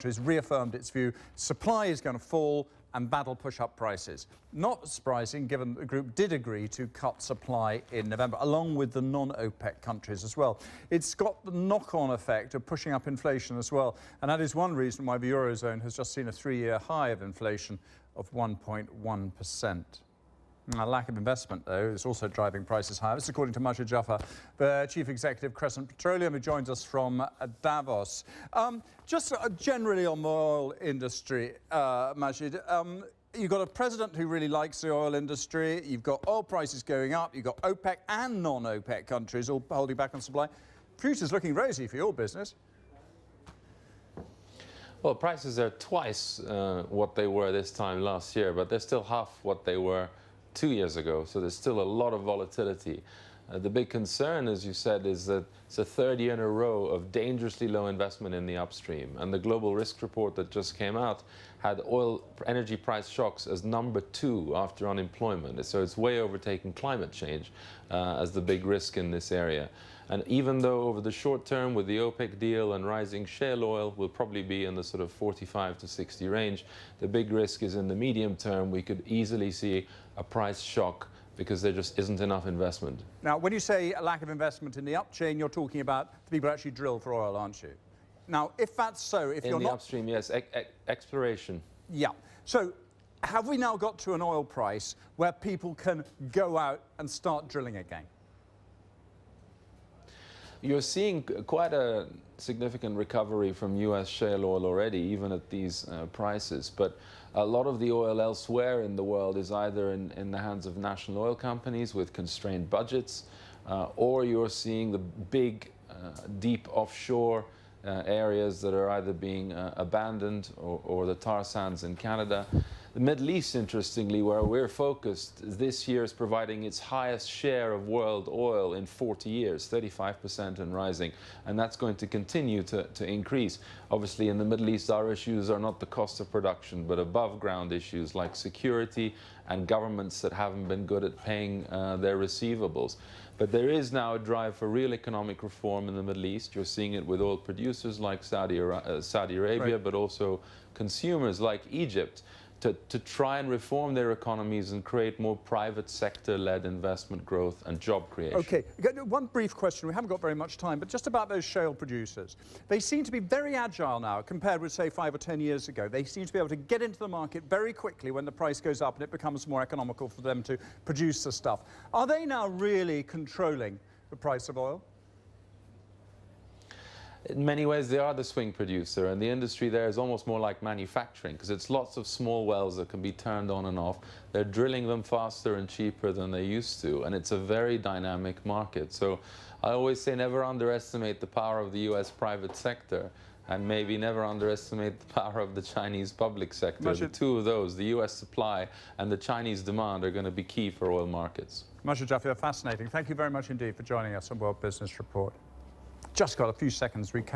has reaffirmed its view supply is going to fall and that'll push up prices. Not surprising, given that the group did agree to cut supply in November, along with the non-OPEC countries as well. It's got the knock-on effect of pushing up inflation as well, and that is one reason why the Eurozone has just seen a three-year high of inflation of 1.1%. A lack of investment, though, is also driving prices higher. This is according to Majid Jafar, the Chief Executive of Crescent Petroleum, who joins us from Davos. Just generally on the oil industry, Majid, you've got a president who really likes the oil industry. You've got oil prices going up. You've got OPEC and non-OPEC countries all holding back on supply. Future's looking rosy for your business. Well, prices are twice what they were this time last year, but they're still half what they were 2 years ago, so there's still a lot of volatility. The big concern, as you said, is that it's a third year in a row of dangerously low investment in the upstream. And the global risk report that just came out had oil energy price shocks as number 2 after unemployment. So it's way overtaking climate change as the big risk in this area. And even though over the short term with the OPEC deal and rising shale oil will probably be in the sort of 45 to 60 range, the big risk is in the medium term we could easily see a price shock because there just isn't enough investment. Now, when you say a lack of investment in the upstream, you're talking about the people who actually drill for oil, aren't you? Now, if that's so, if you're not... In the upstream, yes, exploration. Yeah. So have we now got to an oil price where people can go out and start drilling again? You're seeing quite a significant recovery from US shale oil already, even at these prices. But a lot of the oil elsewhere in the world is either in the hands of national oil companies with constrained budgets, or you're seeing the big, deep offshore areas that are either being abandoned or the tar sands in Canada. The Middle East, interestingly, where we're focused, this year is providing its highest share of world oil in 40 years, 35% and rising, and that's going to continue to increase. Obviously, in the Middle East, our issues are not the cost of production, but above-ground issues like security and governments that haven't been good at paying their receivables. But there is now a drive for real economic reform in the Middle East. You're seeing it with oil producers like Saudi Arabia, right, but also consumers like Egypt, to try and reform their economies and create more private sector-led investment growth and job creation. OK, one brief question. We haven't got very much time, but just about those shale producers. They seem to be very agile now compared with, say, 5 or 10 years ago. They seem to be able to get into the market very quickly when the price goes up and it becomes more economical for them to produce the stuff. Are they now really controlling the price of oil? In many ways, they are the swing producer, and the industry there is almost more like manufacturing because it's lots of small wells that can be turned on and off. They're drilling them faster and cheaper than they used to, and it's a very dynamic market. So I always say never underestimate the power of the US private sector, and maybe never underestimate the power of the Chinese public sector. The two of those, the US supply and the Chinese demand, are going to be key for oil markets. Majid Jafar, fascinating. Thank you very much indeed for joining us on World Business Report. Just got a few seconds recap.